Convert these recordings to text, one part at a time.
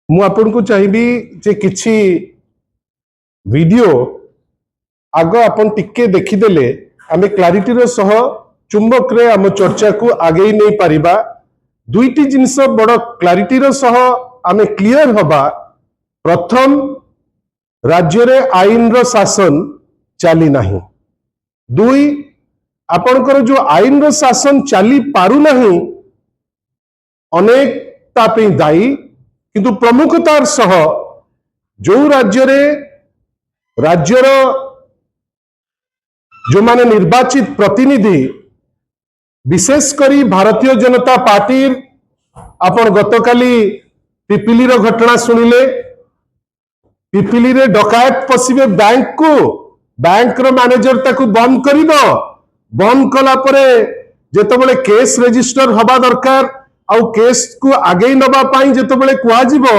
मु आपन को चाहिबी जे किछि वीडियो आग आपन टिके देखिदेले आमे क्लारिटी रो सह चुंबक रे आम चर्चा को आगे नहीं पारिबा। दुईटी जिनस बड़ क्लारिटी रो सह आमे क्लियर हबा। प्रथम, राज्य रे आईन रो शासन चली नाही। दुई, आपनकर जो आईन रो शासन चली पारु नाही अनेक तापे दायी, किंतु प्रमुखतार सह जो राज्यर जो माने निर्वाचित प्रतिनिधि विशेष करी भारतीय जनता पार्टी आपण गतकाली पिपिली रो घटना सुनिले। पिपिली रे डकायत पसिबे बैंक को, बैंक रो मैनेजर ताकू बंद करिबो। बंद कला परे जेतबेले केस रजिस्टर हबा दरकार आउ केस को आगे नबा पाई जेतबेले कुआ जिवो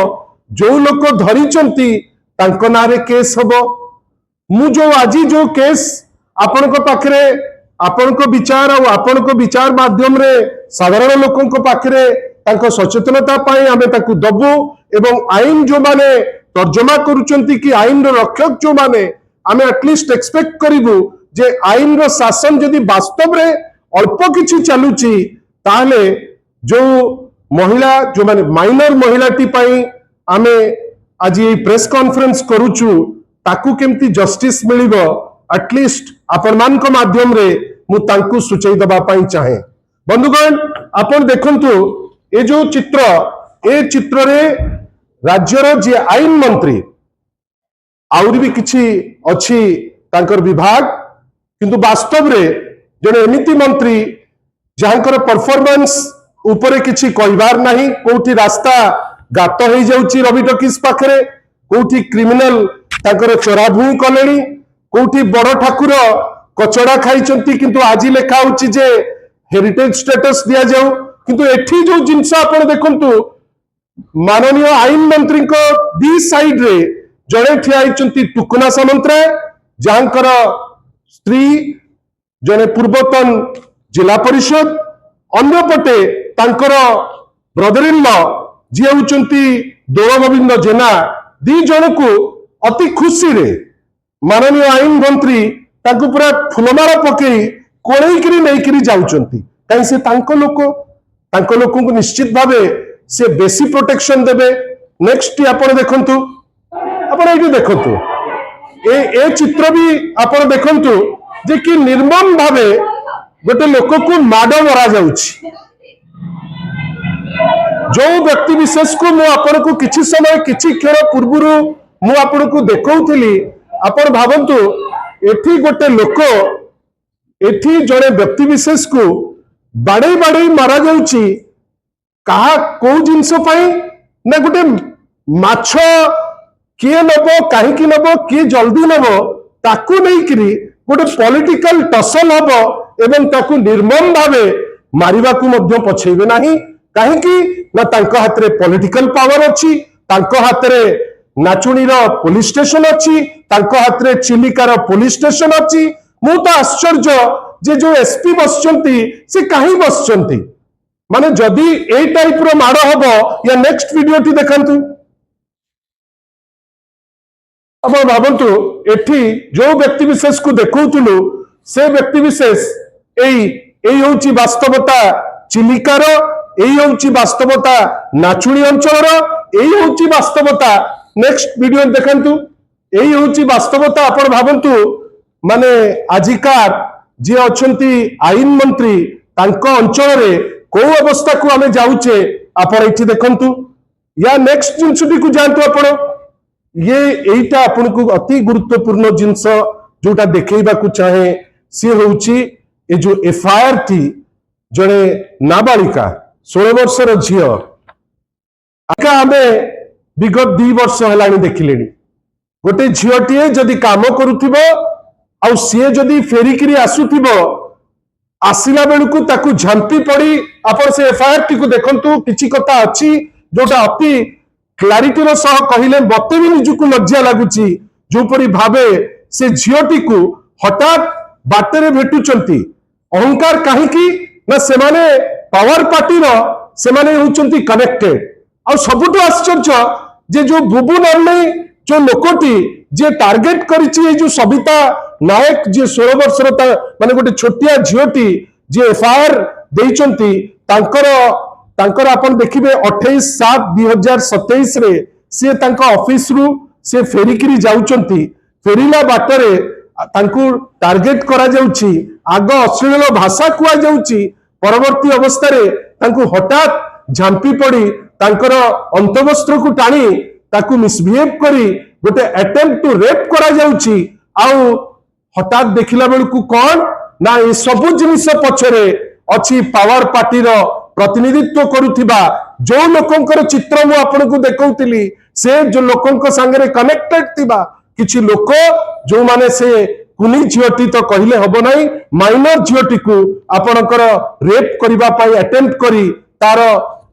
जो लोक धरिचंती तांको नारे केस हबो। मु जो आजी जो केस आपण को पाखरे आपण को विचार और आपण को विचार माध्यम रे साधारण लोकों को पाखरे तांको सचेतनता पाई आमे ताकू दबु एवं आईन जो माने तर्जमा करूचंती कि आईन रो रक्षक जो माने आमे एटलिस्ट एक्सपेक्ट करिवु जे आईन रो शासन जदि वास्तव रे अल्प किछि चलुची ताले जो महिला जो माने माइनर महिलाटी पाई आमे आज ये प्रेस कॉन्फ्रेंस करूचु ताकू केमती जस्टिस मिलिबो एटलिस्ट आपण मान को माध्यम रे मु तांकू सूचई दबा पाई चाहे। बंधुगण आपण देखंतु ए जो चित्र रे राज्यर जे आईन मंत्री आउरी भी किछि अछि तांकर विभाग, किंतु वास्तव रे जने एमिति मंत्री जहांकर परफॉर्मेंस ऊपर किछि कहबार नाही। कोठी रास्ता गात हो जाउची रवि टॉकीज पाखरे, कोठी क्रिमिनल तांकर चोराभूई कलेनी, कोठी बड़ ठाकुर कचड़ा खाइचंती किंतु आज लेखा होची जे हेरिटेज स्टेटस दिया जाऊ। किंतु एठी जो जिनस आपण देखंतु माननीय आईन मंत्री को दी साइड रे जड़े ठिया आइचंती टुकुना सामंतराय जहांकर स्त्री जने पूर्वतन जिला परिषद, अन्य पटे तांकर ब्रदर इन लॉ जी होचंती दोल गोविंद जेना, दी जन को अति खुशी रे माननीय आईन मंत्री तांको पूरा फुलमाला पकई कोळेइकरी नेइकरी जाउचंती। काई से तांको लोको को निश्चित भावे से बेसी प्रोटेक्शन देबे। नेक्स्ट आपण देखंतु, आपण एठी देखंतु ए चित्र भी आपण देखंतु जे कि निर्मम भावे गोटे लोक को माड मरा जाउछि। जो व्यक्ति विशेष को मु आपण को किछि समय किछि क्षण पूर्वरु मु आपण को देखौथिली। आपण भाबंतु एठी गोटे लोक, एठी जड़े व्यक्ति विशेष को बाड़े बाड़े मारा जाउछि कहा को जिंस पाई ना गोटे माछ किए नबो काहेकि नबो किए जल्दी नबो ताकू नहीं करी गोटे पॉलिटिकल टसल हबो एवं ताकू निर्मम भावे मारिबा को मध्य पछेबे नाही। काहेकि ना तांको हाथ रे पॉलिटिकल पावर अछि, तांको हाथ रे नाचुणीर पुलिस स्टेशन अछि, तांको हाथ रे चिलिकार पुलिस स्टेशन अछि। मु तो आश्चर्य जे जो एसपी बसचंती से काहे बसचंती, माने जदी ए टाइप रो माड़ हबो या नेक्स्ट वीडियो टी देखंतु। अब भाबंतु एठी जो व्यक्ति विशेष को देखौतुलु से व्यक्ति विशेष एई होची वास्तवता चिलिकार, एई होची वास्तवता नाचुणी अंचल, एई होची वास्तवता नेक्स्ट वीडियो देखंतु। एई होची वास्तवता आपण भाबंतु माने आजिकार जे अछंती आईन मंत्री तांको अंचल रे को अवस्था को आमे जाउचे आपण एठी देखंतु। या नेक्स्ट जिंसटी को जानतु आपण ये एटा आपण को अति गुरुत्वपूर्ण जिंस जोटा देखैबा को चाहे सी होउची ए जो एफआईआर थी जणे नाबालिका 16 वर्षर झियो आका आमे विगत 2 वर्ष हलानी देखिलेनी। गोटे झियोटीए जदि काम करूथिबो आउ सीए जदि फेरिकिरी आसुथिबो आसिला बेलुकु ताकू झंपी पड़ी आपण से एफआईआर टी को देखंतु। किछि कथा अछि जोटा अति क्लारिटी रो सह कहिले मते भी निजुकु लज्जा लागुची जो परी भावे से झियोटी को हठात बाटेरे भेटुचंती। अहंकार काहेकि ना सेमाने पावर पार्टी रो से माने होउचंती कनेक्टेड आ सबुठ आश्चर्य जे जो बुबू नामनी जो लोकटी जे टार्गेट करिछि जो सबिता नायक जे 16 वर्षर माने गोटे छोटिया झियोटी जे एफआईआर देइचंती तांकर आपण देखिबे 28/7/2027 रे से तांका ऑफिस रु से फेरिकिरी जाउचंती फेरिला बाटरे तांकु टार्गेट करा जाउची आग अश्लील भाषा कुआ जाउची परवर्ती अवस्था रे तांकु हठात झांपी पड़ी तांकर अंतवस्त्र को टाणी ताकू मिसबिहेव करी गोटे अटेम्प्ट टू रेप करा जाउची आउ हठात देखिला बेलकू कौन ना ये सबु जिनिस पछरे अछि पावर पार्टी रो प्रतिनिधित्व करुथिबा जो लोकंकर चित्र मु आपन को देखौतिली से जो लोकंक संगे कनेक्टेड थिबा किछि लोक जो माने से कुनी झियोटी तो कहले हबो नाही माइनर झियोटी को आपनकर रेप करिबा पई अटेम्प्ट करी तार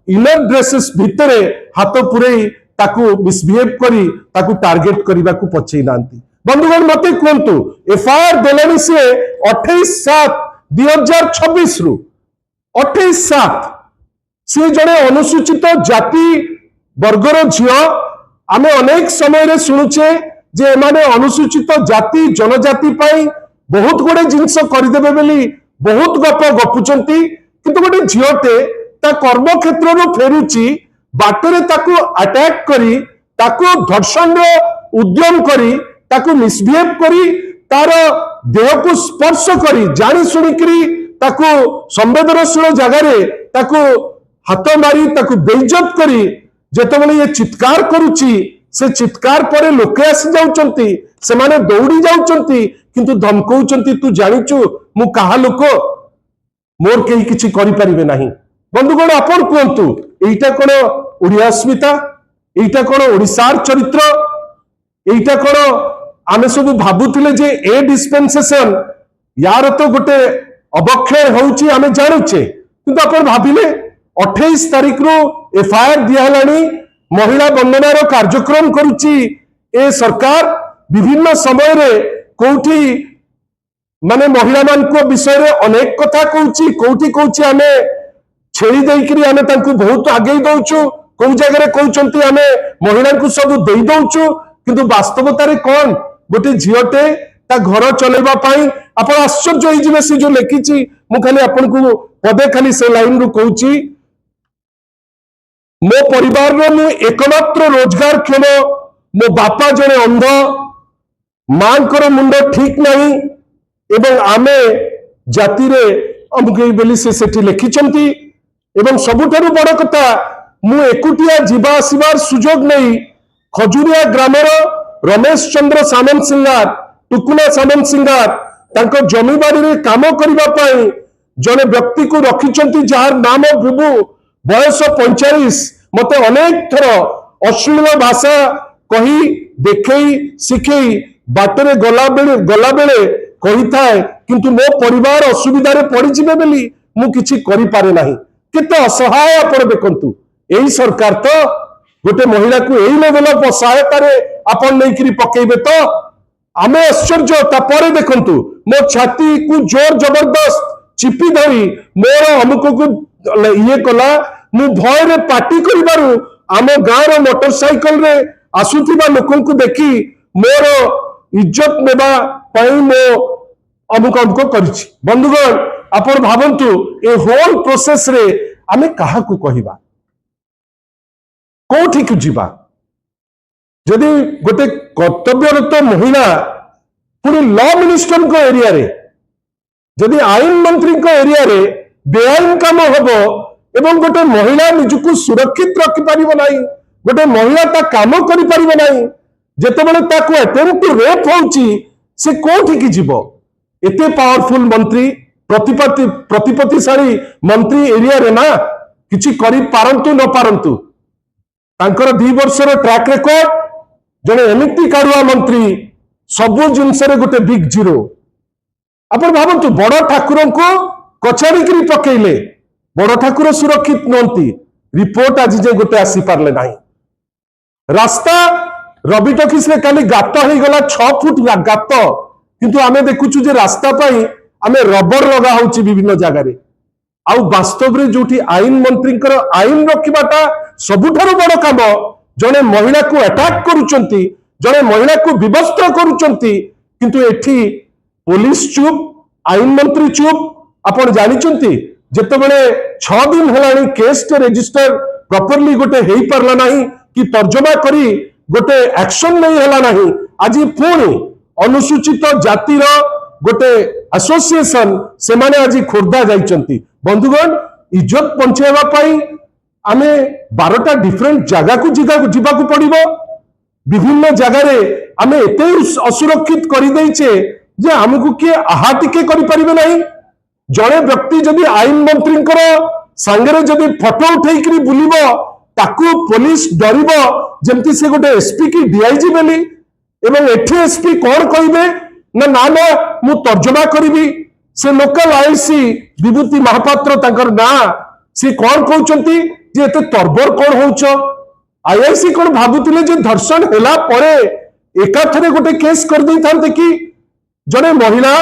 इनर ड्रेसेस भितरे हाथ पुरई ताकू मिसबिहेव करी ताकू टार्गेट करने को पछई नांती बंधुगण मते कहतु एफआईआर देलेनी से 28/7/2026 रु 28/7 से जड़े अनुसूचित जाति वर्गर झियो आमे अनेक समय रे सुनुचे जे माने अनुसूचित जाति जनजाति पाई बहुत गुडे जिंस करदेबे बेली बहुत गप गपुचंती किंतु गोटे झियोटे ता कर्म क्षेत्र रो फेरुची बाटरे ताकू अटैक करी ताकू धर्षण रो उद्यम करी ताकू मिसबिहेव करी तार देह को स्पर्श करी जानी सुनी करी ताकू संवेदनशील जगह रे ताकू हाथ मारी ताकू बेइज्जत करी जेतेबेले ये चित्कार करूची से चित्कार परे लोके आसी जाउचंती से माने दौड़ी जाउचंती किंतु धमकौचंती तू जानिचु मु काहा लोक मोर केही किछि करि परिबे नाही बंधुगण आपण कहतु एटा कोन ओडिया अस्मिता एटा कोन ओडिसार चरित्र एटा कोन आमे सब भाबुतिले जे ए डिस्पेंसेशन यार तो गोटे अवक्षय होउची आमे जानुचे किंतु आपण भाबिले 28 तारिख रो एफआईआर दिया हलानी महिला बंधनार कार्यक्रम करुची ए सरकार विभिन्न समय रे कोठी माने महिला मान को विषय रे अनेक कथा कहूची कोठी कहूची आमे छेड़ी देकरी आमे तांकु बहुत आगे दउछु को जगह रे कहउचंती आमे महिला को सब देई दउछु किंतु वास्तवता रे कोन गोटे झियोटे ता घर चलेबा पाई आपण आश्चर्य होई जिवे से जो लेखिची मु खाली आपण को पदे खाली से लाइन रु कहउची मो परिवार रो मु एकमात्र रोजगार क्षम मो बापा जने अंध मांकर मुंड ठीक नहीं एवं आमे जाति रे अमुके बेली से सेठी लेखिचंती एवं सबुठारु बड़ कथा मु एकुटिया जीवा आसिबार सुजोग नहीं खजुरिया ग्रामर रमेश चंद्र सामंत सिंगार टुकुना सामंत सिंगार तांको जमीबाड़ी रे काम करिबा पई जने व्यक्ति को रखिचंती जार नाम बुबू बयस 45 मते अनेक थर अश्लील भाषा कही देखई शिखई बाटरे गला बेले कही थाए किंतु मो परिवार असुविधा रे पड़ी जिबे बेली मु किछि करि पारे नाही केते असहाय आपण देखंतु एही सरकार तो गोटे महिला को एही लेवल ऑफ सहायता रे आपण नेकरी पकेइबे तो आमे आश्चर्य तापरे देखंतु मो छाती को जोर जबरदस्त चिपी धरी मोर अमुक को ये कला मु भय रे पार्टी करिबारु आम गाँव मोटरसाइकल रे आसुथिबा लोकन को देखी मोर इज्जत नेबा पई मो अमुक अमुक करिछि बंधुगण आपण भाबंतु ए होल प्रोसेस रे आमे काहा को कहिबा कोठी को जीवा जदि गोटे कर्तव्यरत महिला पुरी लॉ मिनिस्टर को एरिया रे जदि आईन मंत्री को एरिया रे बेआईन काम हबो एवं गोटे महिला निजको सुरक्षित रखि परिबो नाही गोटे महिला ता काम करि परिबो नाही जेतेबेले ताको अटेम्प्ट टू रेप होउची से कोठी की जीवो एते पावरफुल मंत्री प्रतिपत्तिशाली मंत्री एरिया रे ना किछि करि पारंतु न पारंतु तांकर 2 वर्षर ट्रैक रिकॉर्ड जने एमिति कारुआ मंत्री सबु जिनस रे गोटे बिग जीरो आपण भाबंतु बड़ ठाकुर को कचड़ी करी पकेइले बड़ ठाकुर सुरक्षित नंती रिपोर्ट आज जे गोटे आसी पारले नाही रास्ता रवि टॉकीज रे खाली गात हो गला 6 फुट गात किंतु आमे देखुछु जे रास्ता पाई आमे रबर लगा होची विभिन्न जगह रे आउ वास्तव रे जोठी आईन मंत्री आईन रखिबाटा सबुठारु बड़ काम जने महिला को अटैक करूचंती जने महिला को विवस्त्र करूचंती किंतु एठी पुलिस चुप आईन मंत्री चुप आपण जानिचंती जेतेबेले 6 दिन हेलानी केस टे रजिस्टर प्रॉपर्ली गोटे हेई परला नाही कि तर्जमा करी गोटे एक्शन नहीं हेला नाही आज पुणी अनुसूचित जातिर गोटे एसोसिएशन से माने आज खोर्धा जाइचंती बंधुगण इज्जत पहुंचाइबा पई आमे 12टा डिफरेंट जगह को जीवाकू पड़िबो विभिन्न जगह आमे एते असुरक्षित करि दैछे जे हमकु किए आहा टिके करि परिबे नाही जड़े व्यक्ति जदि आईन मंत्री सांगरे जदि फोटो उठेकरी बुलिबो ताकू पुलिस डरिबो जेमती से गोटे एसपी की डीआईजी बेली एवं एठी एसपी कौन कहिबे ना ना ना मु तर्जमा करिबी से लोकल आईसी विभूति महापात्र तांकर ना से कौन कहउचंती जे एते तरबर कौन होउछ आईआईसी कौन भाबुतिले जे धर्षण हेला परे एकाथरे गोटे केस कर दै थांते कि जने महिला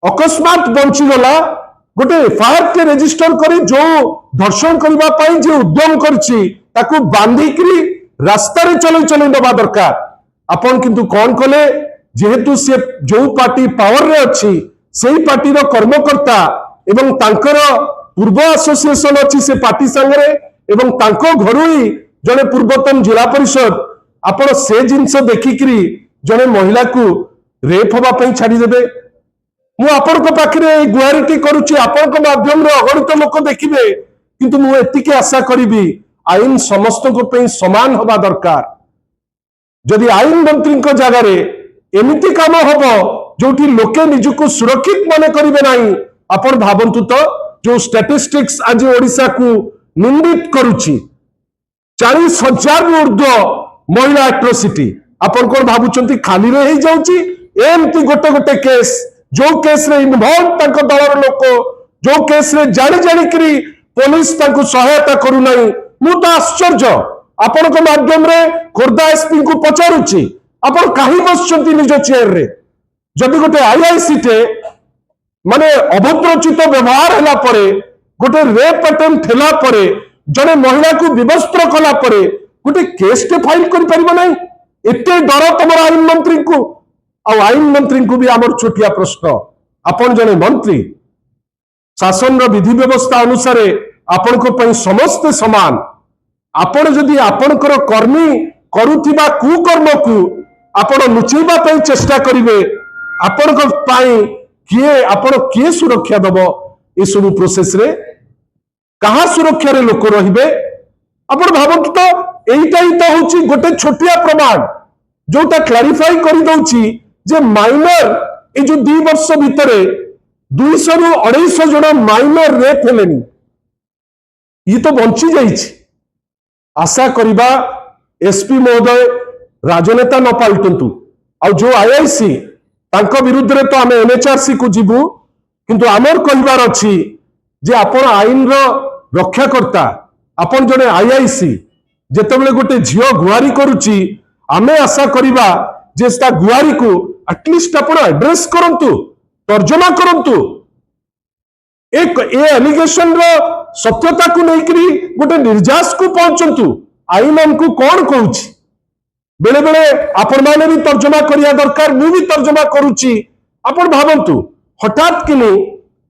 अकस्मात बंची गला गोटे एफआईआर के रजिस्टर करी जो धर्षण करबा पई जे उद्यम करछि ताकू बांधिकरी रास्ता रे चलै चलै दबा दरकार आपण किंतु कौन कले जेहेतु से जो पार्टी पावर रे अछि सेही पार्टी रो कर्मकर्ता एवं तांकर पूर्व एसोसिएशन अछि से पार्टी संगरे एवं तांको घरु ही जने पूर्वतन जिला परिषद आपण से जिंस देखिकरी जने महिला को रेप होबा पई छाडी देबे मु आपण को पाखरे गुहारिटी करूची आपण को माध्यम रे अगणित लोक देखिबे किंतु मु एतिके आशा करिबी आईन समस्त को पे समान होबा दरकार जदि आईन मंत्री को जगह रे एमिति काम हबो जोठी लोके निजुको सुरक्षित माने करिवे नाही आपण भाबंतु तो जो स्टैटिस्टिक्स आज ओडिसा को निंदित करूची 40,000 ऊर्ध्व महिला एट्रोसिटी आपण कोन भाबुचंती खाली रे ही जाउची एमती गोटे गोटे केस जो केस रे इन्वॉल्व तांको दलर लोक जो केस रे जानि जानि करी पुलिस तांको सहायता करू नाही मु तो आश्चर्य आपण को माध्यम रे खोर्धा एसपी को पचारुची आपण काहे बसचंती निज चेयर रे जदि गोटे आईआईसी टे माने अभद्रचित व्यवहार हला परे गोटे रेप अटेम्प्ट हला परे जने महिला को विवस्त्र कला परे गोटे केस टे फाइल करि परिबो नाही एते डर तमर आईन मंत्री को आ आईन मंत्री को भी आमर छोटिया प्रश्न आपण जने मंत्री शासन रो विधि व्यवस्था अनुसार आपण को पई समस्त समान आपण जदि आपणकर कर्मी करुथिबा कुकर्म को आपण लुचेबा पई चेष्टा करिवे आपण को पई किए सुरक्षा दबो ए सब प्रोसेस रे कहा सुरक्षा रे लोक रहिबे आपण भाबंतु तो एइटा ही तो होची गोटे छोटिया प्रमाण जोटा क्लैरिफाई करि दउची जे माइनर ए जो 2 वर्ष भितरे 200 रु 250 जण माइनर रेप हेलेनी ये तो बंची जाइछि आशा करिबा एसपी महोदय राजनेता न पाल्टंतु आ जो आईआईसी तांको विरुद्ध रे तो आमे एनएचआरसी को जीवु किंतु आमर कहिबार अछि जे आपण आईन रो रक्षाकर्ता आपण जने आईआईसी जेतेबेले गोटे झियो गुहारी करूची आमे आशा करिबा जे ता गुहारी को एटलिस्ट आपण एड्रेस करंतु तर्जमा करंतु एक ए एलिगेशन रो सत्यता को लेकरी गोटे निर्जास को पहुंचंतु आईन हमको कौन कहूची बेले बेले आपण माने भी तर्जमा करिया दरकार मु भी तर्जमा करूची आपण भाबंतु हठात किनी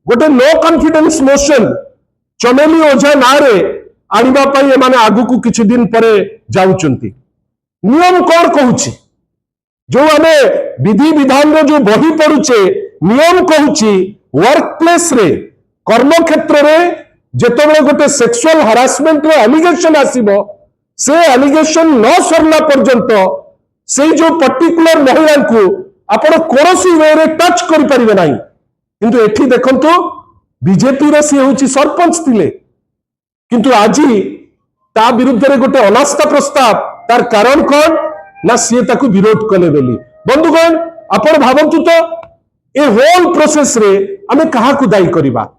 गोटे नो कॉन्फिडेंस मोशन चमेली ओझा नारे आनिबा पई माने आगु को किछि दिन परे जाउचंती नियम कौन कहूची जो आमे विधि विधान रो जो बही पड़ुचे नियम कहूची वर्क प्लेस रे कर्म क्षेत्र रे जेतबेले गोटे सेक्सुअल हरासमेंट रो एलिगेशन आसीबो से एलिगेशन न सरला पर्यंत से जो पर्टिकुलर महिला को आपण कोनोसी वे रे टच करि परिबे नाही किंतु एठी देखंतो बीजेपी रे से होची सरपंच थिले किंतु आजी ता विरुद्ध रे गोटे अनास्था प्रस्ताव तार कारण कोन ना से ताकू विरोध कले बेली बंधुगण आपण भाबंतु तो ए होल प्रोसेस रे आमे कहा को दायी करिबा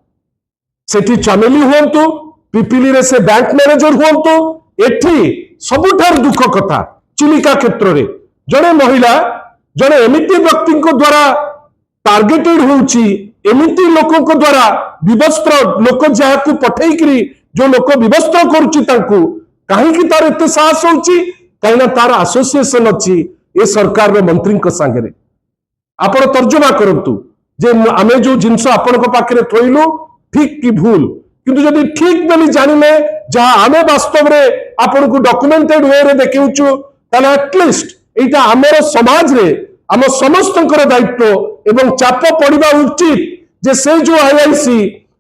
सेठी चमेली हुंतु पिपिली रे से बैंक मैनेजर हुंतु एठी सबुठार दुख कथा चिलिका क्षेत्र रे जड़े महिला जड़े एमिति व्यक्ति को द्वारा टार्गेटेड होउची एमती लोकों द्वारा विवस्त्र लोक जहां पठेकरी जो लोक विवस्त्र कहीं तार एत साहस होची कहीं तार आसोसिएशन अच्छी ए सरकार मंत्री सांगे आपण तर्जमा करंतु जे आमे जो जिनस आपण पाखे थोइलु ठीक कि भूल किंतु जदि ठीक बोली जानिले जहां आमे वास्तव में आपण को डॉक्यूमेंटेड वे रे देखिउछु ताले एटलिस्ट एटा हमर समाज रे हम समस्तंकर दायित्व एवं चाप पड़िबा उचित जे से जो आईआईसी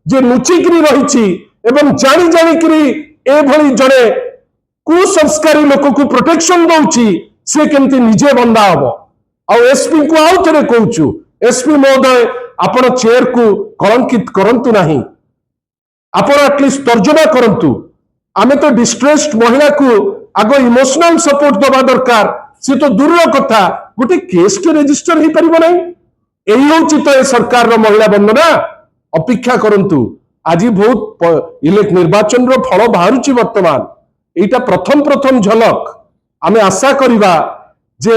जे लुचिकरी रहिछि एवं जानी जानी करी ए भली जणे कुसंस्कारी लोक को प्रोटेक्शन दउछि से केमती निजे बंदा हबो आ एसपी को आउ थरे कहूछु एसपी महोदय आपण चेयर को कलंकित करंतु नाही आपण एटलिस्ट तर्जमा करंतु आमे तो डिस्ट्रेस्ड महिला को आगो इमोशनल सपोर्ट दबा दरकार से तो दूर कथा गोटे केस के रजिस्टर हो पारिबो नाही एही होछि तो ए सरकार रो महिला बंधना अपेक्षा करंतु आज बहुत इलेक्ट निर्वाचन रो फल बाहरुछि वर्तमान एटा प्रथम झलक आमे आशा करिबा जे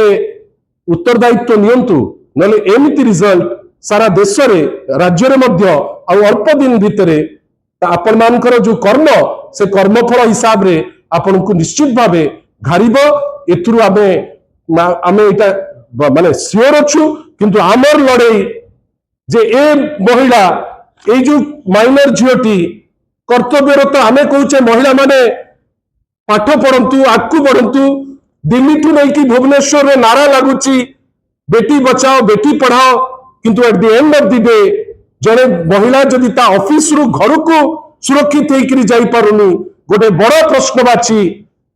उत्तरदायित्व नियंतु नले एमिति रिजल्ट सारा देश रे राज्य रे मध्य आ अल्प दिन भितरे आपण मानकर जो कर्म से कर्मफल हिसाब रे आपण को निश्चित भावे घारिबो एथुरु आमे एटा माने सियोर अछु किंतु आमर लड़ाई जे ए महिला ए जो माइनर झियोटी कर्तव्यरत आमे कहूचे महिला माने पाठ पढ़ंतु आगु बढ़ंतु दिल्ली ठू नहीं कि भुवनेश्वर रे नारा लागुची बेटी बचाओ बेटी पढ़ाओ किंतु at the end of the day जड़े महिला जदि ता ऑफिस रु घर को सुरक्षित होकर जाई पारुनी गोटे बड़ प्रश्नवाची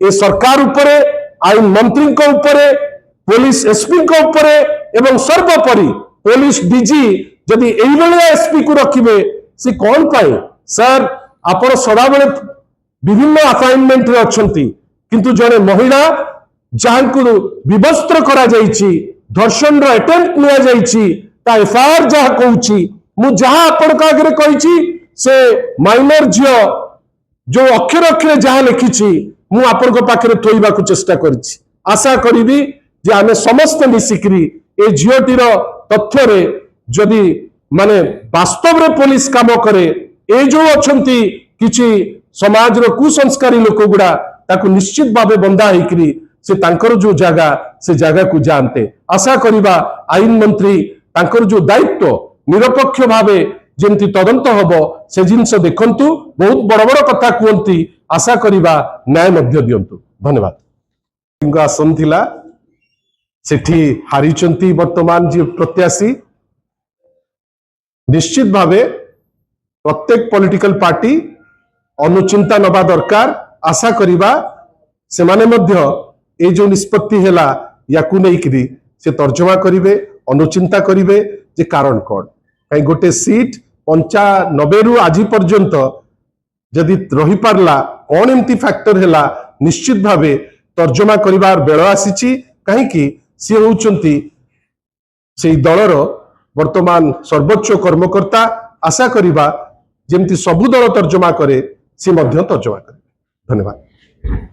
ए सरकार उपरे आईन मंत्री उपरे पुलिस एसपी उपरे एवं सर्वोपरि पुलिस डीजी जदि एई भलिया एसपी को रखिबे से कौन पाए सर आपण सदा बेले विभिन्न असाइनमेंट रे अछंती किंतु जड़े महिला जहां को विवस्त्र करा जाईची धर्षण रो अटेम्प्ट लिया जाईची ता एफआईआर जहां कहूची मु जहां आपण का आगे कहिची से माइनर झियो जो अक्षर अक्षर जहां लिखिची मु आपण को पाखरे थोइबा को चेष्टा करछि आशा करिबी जे आमे समस्त मिसिकरी ए झियोटीर तथ्य रे जदि माने वास्तव रे पुलिस काम करे ए जो अछंती किछि समाज रो कुसंस्कारी लोक गुडा ताकू निश्चित भावे बंदा हेकरी से तांकर जो जगह को जानते आशा करिबा आईन मंत्री तांकर जो दायित्व निरपेक्ष भावे जेमती तदंत हबो से जिनस देखंतु बहुत बड़ बड़ कथा कहती आशा करिबा न्याय मध्य दियंतु धन्यवाद आसन थिला सेठी हारिचंती वर्तमान जी प्रत्याशी निश्चित भावे प्रत्येक पॉलिटिकल पार्टी अनुचिंता नबा दरकार आशा करिबा से माने मध्य ए जो निष्पत्ति हेला याकू नेइकरी से तर्जमा करिवे अनुचिंता करिवे जे कारण कोन कहीं गोटे सीट 95 रु आज पर्यंत जदि रही पारला कौन एमती फैक्टर हेला निश्चित भावे तर्जमा करिवार बेଳ आसीची कहीं कि सी होउचंती से दलर वर्तमान सर्वोच्च कर्मकर्ता आशा करिबा जेमती सबु दल तर्जमा करे से मध्य तर्जमा करे धन्यवाद।